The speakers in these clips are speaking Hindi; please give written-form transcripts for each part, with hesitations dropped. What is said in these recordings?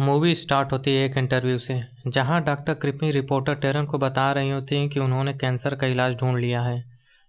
मूवी स्टार्ट होती है एक इंटरव्यू से, जहां डॉक्टर कृपी रिपोर्टर टेरन को बता रही होती हैं कि उन्होंने कैंसर का इलाज ढूंढ लिया है।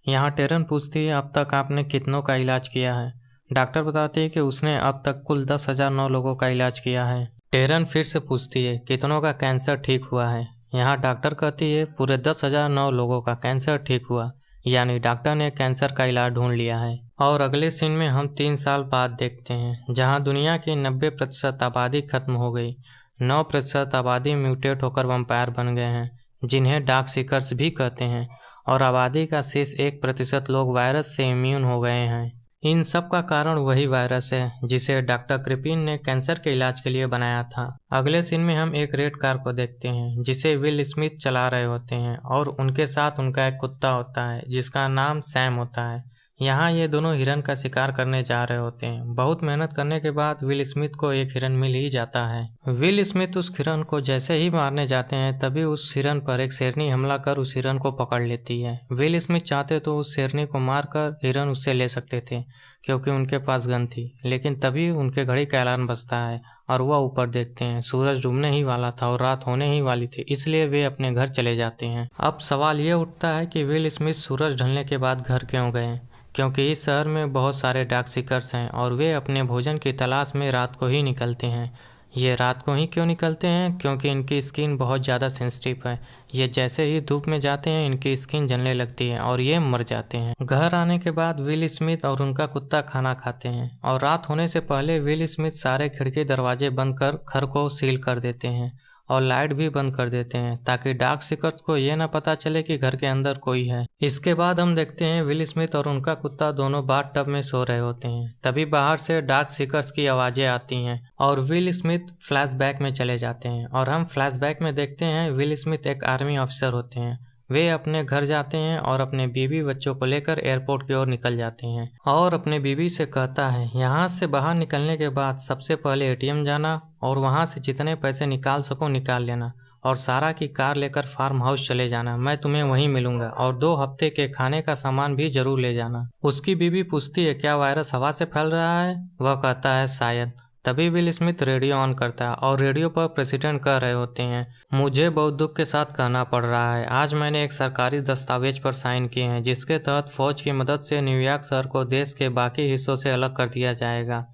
यहां टेरन पूछती है, अब तक आपने कितनों का इलाज किया है। डॉक्टर बताती है कि उसने अब तक कुल 10,009 लोगों का इलाज किया है। टेरन फिर से पूछती है, कितनों का कैंसर ठीक हुआ है। यहाँ डॉक्टर कहती है, पूरे 10,009 लोगों का कैंसर ठीक हुआ, यानी डॉक्टर ने कैंसर का इलाज ढूंढ लिया है। और अगले सीन में हम 3 साल बाद देखते हैं, जहां दुनिया की 90% आबादी खत्म हो गई। 9% आबादी म्यूटेट होकर वम्पायर बन गए हैं, जिन्हें डार्क सीकर्स भी कहते हैं, और आबादी का शेष 1% लोग वायरस से इम्यून हो गए हैं। इन सब का कारण वही वायरस है जिसे डॉक्टर क्रिपिन ने कैंसर के इलाज के लिए बनाया था। अगले सीन में हम एक रेड कार को देखते हैं जिसे विल स्मिथ चला रहे होते हैं, और उनके साथ उनका एक कुत्ता होता है जिसका नाम सैम होता है। यहाँ ये दोनों हिरन का शिकार करने जा रहे होते हैं। बहुत मेहनत करने के बाद विल स्मिथ को एक हिरन मिल ही जाता है। विल स्मिथ उस हिरन को जैसे ही मारने जाते हैं, तभी उस हिरन पर एक शेरनी हमला कर उस हिरन को पकड़ लेती है। विल स्मिथ चाहते तो उस शेरनी को मारकर हिरन उससे ले सकते थे, क्योंकि उनके पास गन थी, लेकिन तभी उनके घड़ी का अलार्म बजता है और वह ऊपर देखते हैं। सूरज डूबने ही वाला था और रात होने ही वाली थी, इसलिए वे अपने घर चले जाते हैं। अब सवाल ये उठता है कि विल स्मिथ सूरज ढलने के बाद घर क्यों गए, क्योंकि इस शहर में बहुत सारे डार्क सीकर्स हैं और वे अपने भोजन की तलाश में रात को ही निकलते हैं। ये रात को ही क्यों निकलते हैं? क्योंकि इनकी स्किन बहुत ज़्यादा सेंसिटिव है। ये जैसे ही धूप में जाते हैं, इनकी स्किन जलने लगती है और ये मर जाते हैं। घर आने के बाद विल स्मिथ और उनका कुत्ता खाना खाते हैं, और रात होने से पहले विल स्मिथ सारे खिड़की दरवाजे बंद कर घर को सील कर देते हैं और लाइट भी बंद कर देते हैं, ताकि डार्क सीकर्स को ये ना पता चले कि घर के अंदर कोई है। इसके बाद हम देखते हैं विल स्मिथ और उनका कुत्ता दोनों बाथ टब में सो रहे होते हैं। तभी बाहर से डार्क सीकर्स की आवाजें आती हैं और विल स्मिथ फ्लैशबैक में चले जाते हैं, और हम फ्लैशबैक में देखते हैं विल स्मिथ एक आर्मी ऑफिसर होते हैं। वे अपने घर जाते हैं और अपने बीवी बच्चों को लेकर एयरपोर्ट की ओर निकल जाते हैं, और अपने बीवी से कहता है, यहाँ से बाहर निकलने के बाद सबसे पहले एटीएम जाना और वहाँ से जितने पैसे निकाल सको निकाल लेना, और सारा की कार लेकर फार्म हाउस चले जाना। मैं तुम्हें वहीं मिलूंगा, और 2 हफ्ते के खाने का सामान भी जरूर ले जाना। उसकी बीवी पूछती है, क्या वायरस हवा से फैल रहा है? वह कहता है, शायद। तभी विल स्मिथ रेडियो ऑन करता है और रेडियो पर प्रेसिडेंट कह रहे होते हैं, मुझे बहुत दुख के साथ कहना पड़ रहा है, आज मैंने एक सरकारी दस्तावेज पर साइन किए हैं जिसके तहत फौज की मदद से न्यूयॉर्क शहर को देश के बाकी हिस्सों से अलग कर दिया जाएगा।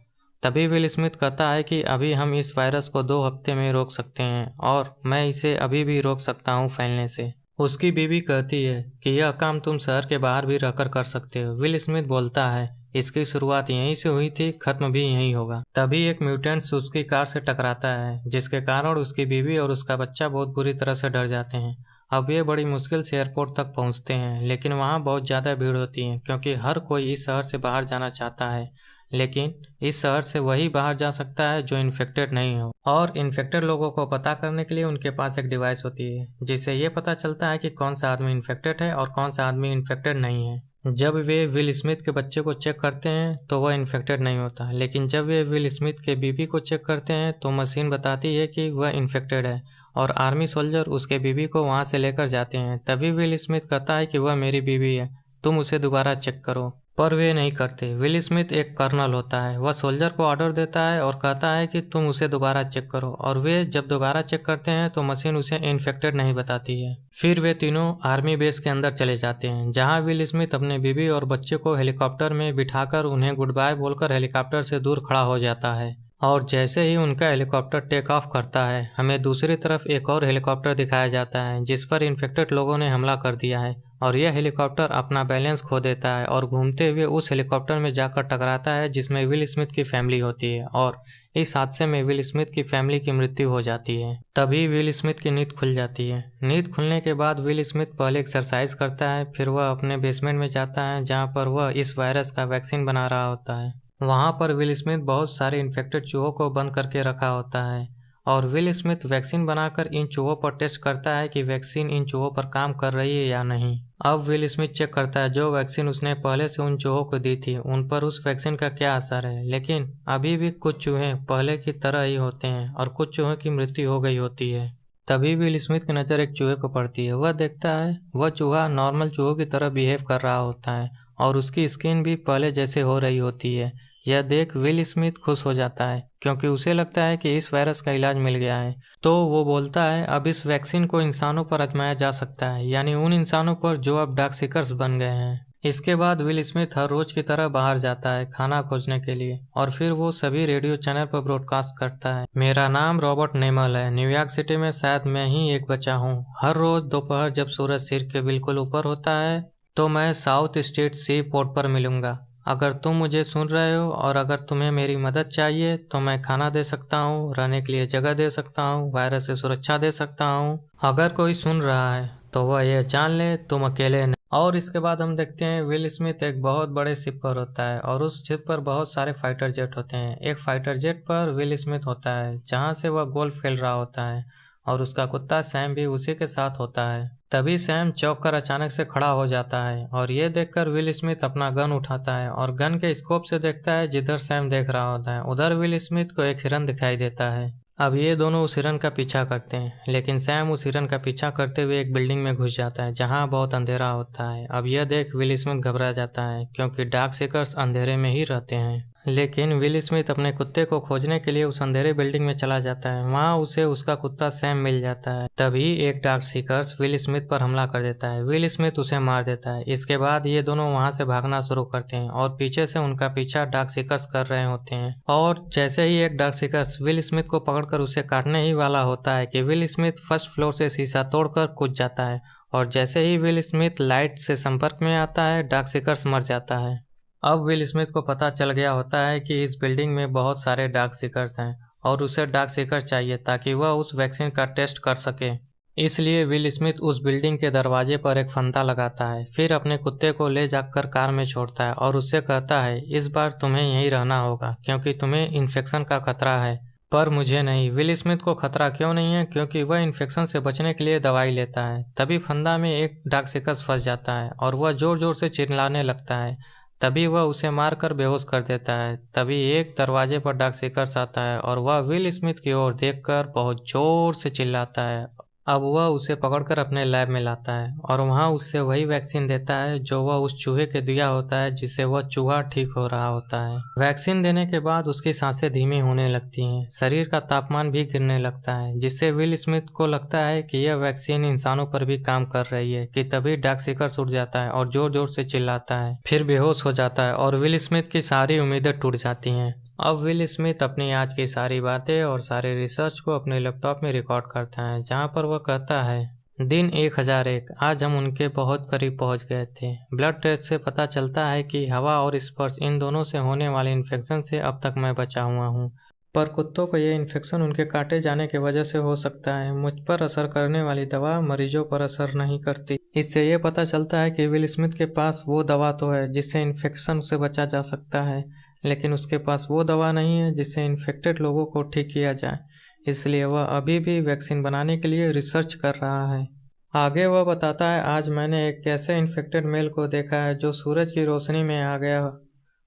तभी विल स्मिथ कहता है कि अभी हम इस वायरस को 2 हफ्ते में रोक सकते हैं, और मैं इसे अभी भी रोक सकता हूँ फैलने से। उसकी बीवी कहती है कि यह काम तुम शहर के बाहर भी रहकर कर सकते हो। विल स्मिथ बोलता है, इसकी शुरुआत यहीं से हुई थी, खत्म भी यहीं होगा। तभी एक म्यूटेंट उसकी कार से टकराता है, जिसके कारण उसकी बीवी और उसका बच्चा बहुत बुरी तरह से डर जाते हैं। अब ये बड़ी मुश्किल से एयरपोर्ट तक पहुंचते हैं, लेकिन वहां बहुत ज़्यादा भीड़ होती है, क्योंकि हर कोई इस शहर से बाहर जाना चाहता है, लेकिन इस शहर से वही बाहर जा सकता है जो इन्फेक्टेड नहीं हो। और इन्फेक्टेड लोगों को पता करने के लिए उनके पास एक डिवाइस होती है, जिससे ये पता चलता है कि कौन सा आदमी इन्फेक्टेड है और कौन सा आदमी इन्फेक्टेड नहीं है। जब वे विल स्मिथ के बच्चे को चेक करते हैं तो वह इन्फेक्टेड नहीं होता, लेकिन जब वे विल स्मिथ के बीवी को चेक करते हैं तो मशीन बताती है कि वह इन्फेक्टेड है, और आर्मी सोल्जर उसके बीवी को वहां से लेकर जाते हैं। तभी विल स्मिथ कहता है कि वह मेरी बीवी है, तुम उसे दोबारा चेक करो, पर वे नहीं करते। विल स्मिथ एक कर्नल होता है, वह सोल्जर को ऑर्डर देता है और कहता है कि तुम उसे दोबारा चेक करो, और वे जब दोबारा चेक करते हैं तो मशीन उसे इन्फेक्टेड नहीं बताती है। फिर वे तीनों आर्मी बेस के अंदर चले जाते हैं, जहां विल स्मिथ अपने बीवी और बच्चे को हेलीकॉप्टर में बिठाकर उन्हें गुड बाय बोलकर हेलीकॉप्टर से दूर खड़ा हो जाता है। और जैसे ही उनका हेलीकॉप्टर टेक ऑफ करता है, हमें दूसरी तरफ एक और हेलीकॉप्टर दिखाया जाता है जिस पर इन्फेक्टेड लोगों ने हमला कर दिया है, और यह हेलीकॉप्टर अपना बैलेंस खो देता है और घूमते हुए उस हेलीकॉप्टर में जाकर टकराता है जिसमें विल स्मिथ की फैमिली होती है, और इस हादसे में विल स्मिथ की फैमिली की मृत्यु हो जाती है। तभी विल स्मिथ की नींद खुल जाती है। नींद खुलने के बाद विल स्मिथ पहले एक्सरसाइज करता है, फिर वह अपने बेसमेंट में जाता है जहाँ पर वह इस वायरस का वैक्सीन बना रहा होता है। वहाँ पर विल स्मिथ बहुत सारे इन्फेक्टेड चूहों को बंद करके रखा होता है, और विल स्मिथ वैक्सीन बनाकर इन चूहों पर टेस्ट करता है कि वैक्सीन इन चूहों पर काम कर रही है या नहीं। अब विल स्मिथ चेक करता है जो वैक्सीन उसने पहले से उन चूहों को दी थी, उन पर उस वैक्सीन का क्या असर है, लेकिन अभी भी कुछ चूहे पहले की तरह ही होते हैं और कुछ चूहों की मृत्यु हो गई होती है। तभी विल स्मिथ की नज़र एक चूहे पर पड़ती है। वह देखता है वह चूहा नॉर्मल चूहों की तरह बिहेव कर रहा होता है, और उसकी स्किन भी पहले जैसे हो रही होती है। यह देख विल स्मिथ खुश हो जाता है क्योंकि उसे लगता है कि इस वायरस का इलाज मिल गया है। तो वो बोलता है अब इस वैक्सीन को इंसानों पर आजमाया जा सकता है, यानी उन इंसानों पर जो अब डार्क सीकर्स बन गए हैं। इसके बाद विल स्मिथ हर रोज की तरह बाहर जाता है खाना खोजने के लिए और फिर वो सभी रेडियो चैनल पर ब्रॉडकास्ट करता है, मेरा नाम रॉबर्ट नेमल है, न्यूयॉर्क सिटी में शायद मैं ही एक बचा हूँ। हर रोज दोपहर जब सूरज सिर के बिल्कुल ऊपर होता है तो मैं साउथ स्टेट सी पोर्ट पर मिलूंगा। अगर तुम मुझे सुन रहे हो और अगर तुम्हें मेरी मदद चाहिए तो मैं खाना दे सकता हूँ, रहने के लिए जगह दे सकता हूँ, वायरस से सुरक्षा दे सकता हूँ। अगर कोई सुन रहा है तो वह यह जान ले तुम अकेले नहीं। और इसके बाद हम देखते हैं विल स्मिथ एक बहुत बड़े शिप पर होता है और उस शिप पर बहुत सारे फाइटर जेट होते हैं। एक फाइटर जेट पर विल स्मिथ होता है जहाँ से वह गोल्फ खेल रहा होता है और उसका कुत्ता सैम भी उसी के साथ होता है। तभी सैम चौंक कर अचानक से खड़ा हो जाता है और ये देखकर विल स्मिथ अपना गन उठाता है और गन के स्कोप से देखता है जिधर सैम देख रहा होता है। उधर विल स्मिथ को एक हिरन दिखाई देता है। अब ये दोनों उस हिरन का पीछा करते हैं, लेकिन सैम उस हिरन का पीछा करते हुए एक बिल्डिंग में घुस जाता है जहाँ बहुत अंधेरा होता है। अब यह देख विल स्मिथ घबरा जाता है क्योंकि डार्क सीकर्स अंधेरे में ही रहते हैं। लेकिन विल स्मिथ अपने कुत्ते को खोजने के लिए उस अंधेरे बिल्डिंग में चला जाता है। वहाँ उसे उसका कुत्ता सैम मिल जाता है। तभी एक डार्क सीकर्स विल स्मिथ पर हमला कर देता है। विल स्मिथ उसे मार देता है। इसके बाद ये दोनों वहाँ से भागना शुरू करते हैं और पीछे से उनका पीछा डार्क सीकर्स कर रहे होते हैं। और जैसे ही एक डार्क सीकर्स विल स्मिथ को पकड़कर उसे काटने ही वाला होता है कि विल स्मिथ फर्स्ट फ्लोर से शीशा तोड़कर कूद जाता है और जैसे ही विल स्मिथ लाइट से संपर्क में आता है डार्क सीकर्स मर जाता है। अब विल स्मिथ को पता चल गया होता है कि इस बिल्डिंग में बहुत सारे डार्क सीकर्स हैं और उसे डार्क सीकर चाहिए ताकि वह उस वैक्सीन का टेस्ट कर सके। इसलिए विल स्मिथ उस बिल्डिंग के दरवाजे पर एक फंदा लगाता है, फिर अपने कुत्ते को ले जाकर कार में छोड़ता है और उससे कहता है इस बार तुम्हें यहीं रहना होगा क्योंकि तुम्हें इन्फेक्शन का खतरा है, पर मुझे नहीं। विल स्मिथ को खतरा क्यों नहीं है? क्योंकि वह इन्फेक्शन से बचने के लिए दवाई लेता है। तभी फंदा में एक डार्क सीकर्स फंस जाता है और वह जोर जोर से चिल्लाने लगता है। तभी वह उसे मारकर बेहोश कर देता है। तभी एक दरवाजे पर डार्क सीकर्स आता है और वह विल स्मिथ की ओर देखकर बहुत जोर से चिल्लाता है। अब वह उसे पकड़कर अपने लैब में लाता है और वहां उससे वही वैक्सीन देता है जो वह उस चूहे के दिया होता है जिससे वह चूहा ठीक हो रहा होता है। वैक्सीन देने के बाद उसकी सांसें धीमी होने लगती हैं, शरीर का तापमान भी गिरने लगता है, जिससे विल स्मिथ को लगता है कि यह वैक्सीन इंसानों पर भी काम कर रही है। कि तभी डार्क सीकर्स उठ जाता है और जोर जोर से चिल्लाता है, फिर बेहोश हो जाता है और विल स्मिथ की सारी उम्मीदें टूट जाती हैं। अब विल स्मिथ अपनी आज की सारी बातें और सारे रिसर्च को अपने लैपटॉप में रिकॉर्ड करता है, जहां पर वह कहता है दिन 1001, आज हम उनके बहुत करीब पहुंच गए थे। ब्लड टेस्ट से पता चलता है कि हवा और स्पर्श इन दोनों से होने वाले इन्फेक्शन से अब तक मैं बचा हुआ हूँ, पर कुत्तों को यह इन्फेक्शन उनके काटे जाने की वजह से हो सकता है। मुझ पर असर करने वाली दवा मरीजों पर असर नहीं करती। इससे यह पता चलता है कि विल स्मिथ के पास वो दवा तो है जिससे इन्फेक्शन से बचा जा सकता है, लेकिन उसके पास वो दवा नहीं है जिससे इन्फेक्टेड लोगों को ठीक किया जाए। इसलिए वह अभी भी वैक्सीन बनाने के लिए रिसर्च कर रहा है। आगे वह बताता है आज मैंने एक ऐसे इन्फेक्टेड मेल को देखा है जो सूरज की रोशनी में आ गया।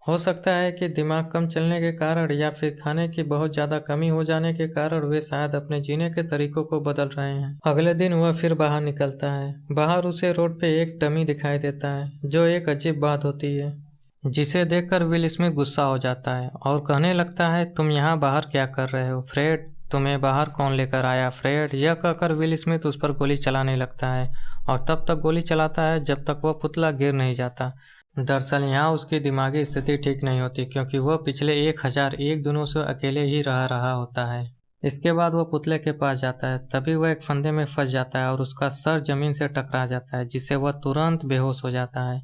हो सकता है कि दिमाग कम चलने के कारण या फिर खाने की बहुत ज़्यादा कमी हो जाने के कारण वे शायद अपने जीने के तरीकों को बदल रहे हैं। अगले दिन वह फिर बाहर निकलता है। बाहर उसे रोड पे एक डमी दिखाई देता है, जो एक अजीब बात होती है, जिसे देखकर विल स्मिथ गुस्सा हो जाता है और कहने लगता है तुम यहाँ बाहर क्या कर रहे हो फ्रेड, तुम्हें बाहर कौन लेकर आया फ्रेड। यह कहकर विल स्मिथ उस पर गोली चलाने लगता है और तब तक गोली चलाता है जब तक वह पुतला गिर नहीं जाता। दरअसल यहाँ उसकी दिमागी स्थिति ठीक नहीं होती क्योंकि वह पिछले 1001 दिनों से अकेले ही रह रहा होता है। इसके बाद वह पुतले के पास जाता है, तभी वह एक फंदे में फंस जाता है और उसका सर जमीन से टकरा जाता है, जिससे वह तुरंत बेहोश हो जाता है।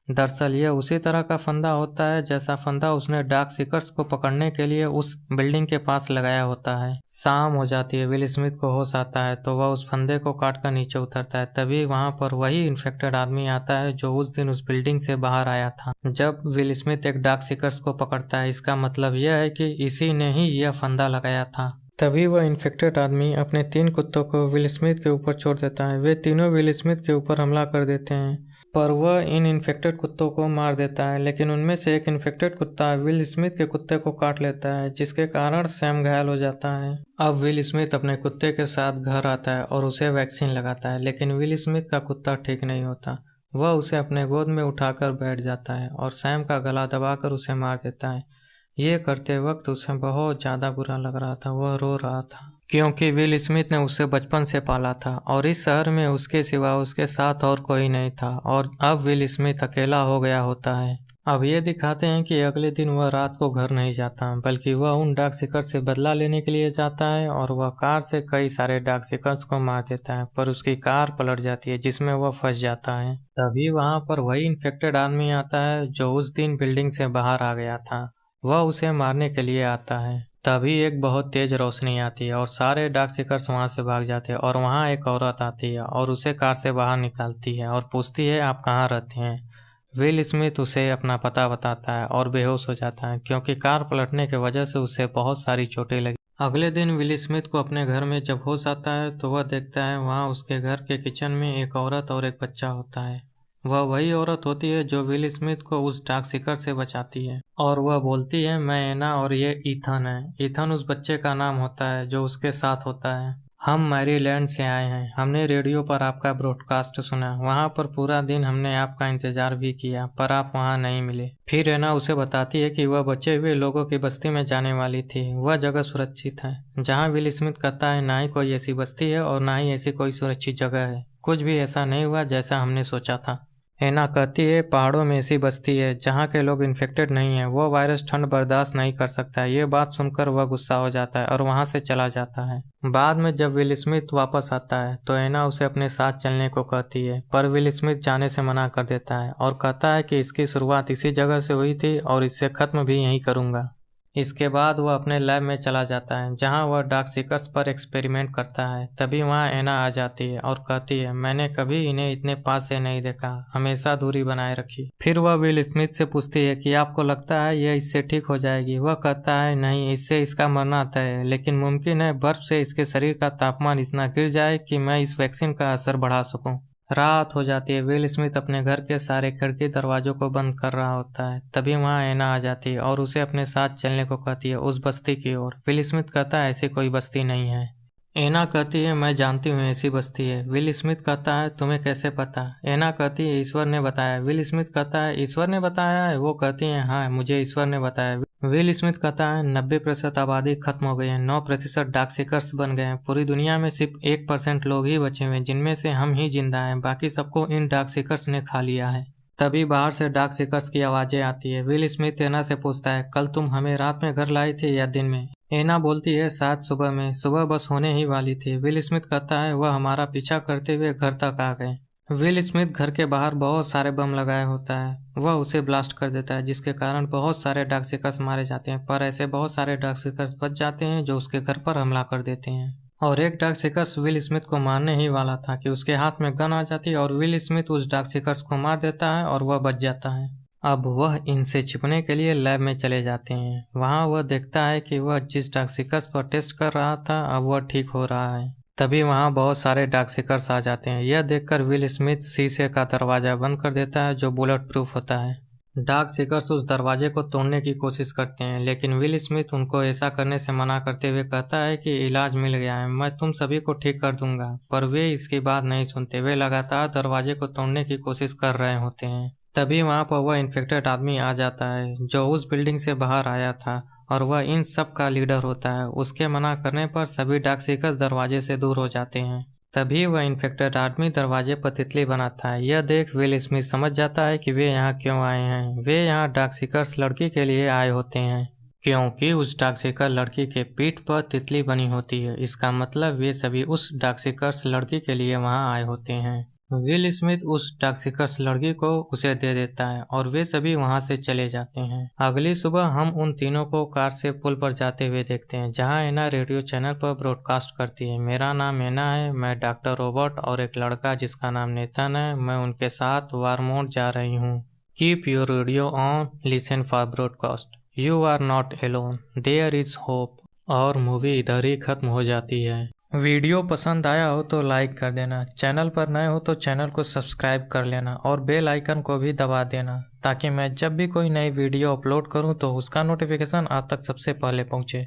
दरअसल यह उसी तरह का फंदा होता है जैसा फंदा उसने डार्क सीकर्स को पकड़ने के लिए उस बिल्डिंग के पास लगाया होता है। शाम हो जाती है, विल स्मिथ को होश आता है तो वह उस फंदे को काट कर नीचे उतरता है। तभी वहां पर वही इन्फेक्टेड आदमी आता है जो उस दिन उस बिल्डिंग से बाहर आया था जब विल स्मिथ एक डार्क सीकर्स को पकड़ता है। इसका मतलब यह है कि इसी ने ही यह फंदा लगाया था। तभी वह इन्फेक्टेड आदमी अपने 3 कुत्तों को विल स्मिथ के ऊपर छोड़ देता है। वे तीनों विल स्मिथ के ऊपर हमला कर देते हैं, पर वह इन इन्फेक्टेड कुत्तों को मार देता है, लेकिन उनमें से एक इन्फेक्टेड कुत्ता विल स्मिथ के कुत्ते को काट लेता है, जिसके कारण सैम घायल हो जाता है। अब विल स्मिथ अपने कुत्ते के साथ घर आता है और उसे वैक्सीन लगाता है, लेकिन विल स्मिथ का कुत्ता ठीक नहीं होता। वह उसे अपने गोद में उठाकर बैठ जाता है और सैम का गला दबाकर उसे मार देता है। ये करते वक्त उसे बहुत ज़्यादा बुरा लग रहा था। वह रो रहा था क्योंकि विल स्मिथ ने उसे बचपन से पाला था और इस शहर में उसके सिवा उसके साथ और कोई नहीं था, और अब विल स्मिथ अकेला हो गया होता है। अब ये दिखाते हैं कि अगले दिन वह रात को घर नहीं जाता, बल्कि वह उन डाक सिकर से बदला लेने के लिए जाता है और वह कार से कई सारे डाक सिकर्स को मार देता है, पर उसकी कार पलट जाती है जिसमें वह फंस जाता है। तभी वहां पर वही इन्फेक्टेड आदमी आता है जो उस दिन बिल्डिंग से बाहर आ गया था। वह उसे मारने के लिए आता है। तभी एक बहुत तेज रोशनी आती है और सारे डाक सिकर्स वहां से भाग जाते हैं, और वहां एक औरत आती है और उसे कार से बाहर निकालती है और पूछती है आप कहाँ रहते हैं। विल स्मिथ उसे अपना पता बताता है और बेहोश हो जाता है क्योंकि कार पलटने की वजह से उसे बहुत सारी चोटें लगी। अगले दिन विल स्मिथ को अपने घर में जब होश आता है तो वह देखता है वहां उसके घर के किचन में एक औरत और एक बच्चा होता है। वह वही औरत होती है जो विल स्मिथ को उस डाक सिकर से बचाती है, और वह बोलती है मैं एना और ये ईथन है। ईथन उस बच्चे का नाम होता है जो उसके साथ होता है। हम मैरीलैंड से आए हैं, हमने रेडियो पर आपका ब्रॉडकास्ट सुना, वहां पर पूरा दिन हमने आपका इंतजार भी किया, पर आप वहां नहीं मिले। फिर एना उसे बताती है कि वह बचे हुए लोगों की बस्ती में जाने वाली थी। वह जगह सुरक्षित है। जहां विल स्मिथ कहता है ना ही कोई ऐसी बस्ती है और ना ही ऐसी कोई सुरक्षित जगह है, कुछ भी ऐसा नहीं हुआ जैसा हमने सोचा था। एना कहती है पहाड़ों में ऐसी बस्ती है जहाँ के लोग इन्फेक्टेड नहीं है, वो वायरस ठंड बर्दाश्त नहीं कर सकता है। ये बात सुनकर वह गुस्सा हो जाता है और वहाँ से चला जाता है। बाद में जब विल स्मिथ वापस आता है तो एना उसे अपने साथ चलने को कहती है, पर विल स्मिथ जाने से मना कर देता है और कहता है कि इसकी शुरुआत इसी जगह से हुई थी और इसे खत्म भी यहीं करूँगा। इसके बाद वह अपने लैब में चला जाता है जहां वह डार्क सीकर्स पर एक्सपेरिमेंट करता है। तभी वहां एना आ जाती है और कहती है मैंने कभी इन्हें इतने पास से नहीं देखा, हमेशा दूरी बनाए रखी। फिर वह विल स्मिथ से पूछती है कि आपको लगता है यह इससे ठीक हो जाएगी। वह कहता है नहीं, इससे इसका मरना तय है, लेकिन मुमकिन है बर्फ से इसके शरीर का तापमान इतना गिर जाए कि मैं इस वैक्सीन का असर बढ़ा सकूं। रात हो जाती है। विल स्मिथ अपने घर के सारे खिड़की दरवाजों को बंद कर रहा होता है। तभी वहां एना आ जाती है और उसे अपने साथ चलने को कहती है उस बस्ती की ओर। विल स्मिथ कहता है ऐसी कोई बस्ती नहीं है। एना कहती है मैं जानती हूँ ऐसी बस्ती है। विल स्मिथ कहता है तुम्हें कैसे पता। एना कहती है ईश्वर ने बताया। विल स्मिथ कहता है ईश्वर ने बताया है। वो कहती है हाँ, मुझे ईश्वर ने बताया। विल स्मिथ कहता है 90% आबादी खत्म हो गई है, 9% डार्क सीकर्स बन गए हैं, पूरी दुनिया में सिर्फ 1% लोग ही बचे हुए हैं, जिनमें से हम ही जिंदा हैं, बाकी सबको इन डार्क सीकर्स ने खा लिया है। तभी बाहर से डार्क सीकर्स की आवाजें आती है। विल स्मिथ एना से पूछता है कल तुम हमें रात में घर लाई थी या दिन में। एना बोलती है शायद सुबह में, सुबह बस होने ही वाली थी। विल स्मिथ कहता है वह हमारा पीछा करते हुए घर तक आ गए। विल स्मिथ घर के बाहर बहुत सारे बम लगाया होता है। वह उसे ब्लास्ट कर देता है जिसके कारण बहुत सारे डार्क सीकर्स मारे जाते हैं, पर ऐसे बहुत सारे डार्क सीकर्स बच जाते हैं जो उसके घर पर हमला कर देते हैं। और एक डार्क सीकर्स विल स्मिथ को मारने ही वाला था कि उसके हाथ में गन आ जाती है और विल स्मिथ उस डार्क सीकर्स को मार देता है और वह बच जाता है। अब वह इनसे छिपने के लिए लैब में चले जाते हैं। वहां वह देखता है कि वह जिस डार्क सीकर्स पर टेस्ट कर रहा था अब वह ठीक हो रहा है। तभी वहां बहुत सारे डार्क सीकर्स आ जाते हैं। यह देखकर विल स्मिथ शीशे का दरवाजा बंद कर देता है जो बुलेट प्रूफ होता है। डार्क सीकर्स उस दरवाजे को तोड़ने की कोशिश करते हैं, लेकिन विल स्मिथ उनको ऐसा करने से मना करते हुए कहता है कि इलाज मिल गया है, मैं तुम सभी को ठीक कर दूंगा। पर वे इसकी बात नहीं सुनते। वे लगातार दरवाजे को तोड़ने की कोशिश कर रहे होते हैं। तभी वहां पर वह इन्फेक्टेड आदमी आ जाता है जो उस बिल्डिंग से बाहर आया था और वह इन सब का लीडर होता है। उसके मना करने पर सभी डार्क सीकर्स दरवाजे से दूर हो जाते हैं। तभी वह इन्फेक्टेड आदमी दरवाजे पर तितली बनाता है। यह देख विल स्मिथ समझ जाता है कि वे यहाँ क्यों आए हैं। वे यहाँ डार्क सीकर्स लड़की के लिए आए होते हैं क्योंकि उस डार्क सीकर लड़की के पीठ पर तितली बनी होती है। इसका मतलब वे सभी उस डार्क सीकर्स लड़की के लिए वहाँ आए होते हैं। विल स्मिथ उस डार्क सीकर्स लड़की को उसे दे देता है और वे सभी वहां से चले जाते हैं। अगली सुबह हम उन तीनों को कार से पुल पर जाते हुए देखते हैं जहां एना रेडियो चैनल पर ब्रॉडकास्ट करती है मेरा नाम एना है, मैं डॉक्टर रॉबर्ट और एक लड़का जिसका नाम नेथन है, मैं उनके साथ वारमोंट जा रही हूँ। Keep your radio on, listen for broadcast, you are not alone, there is hope. और मूवी इधर ही खत्म हो जाती है। वीडियो पसंद आया हो तो लाइक कर देना, चैनल पर नए हो तो चैनल को सब्सक्राइब कर लेना और बेल आइकन को भी दबा देना ताकि मैं जब भी कोई नई वीडियो अपलोड करूं तो उसका नोटिफिकेशन आप तक सबसे पहले पहुंचे।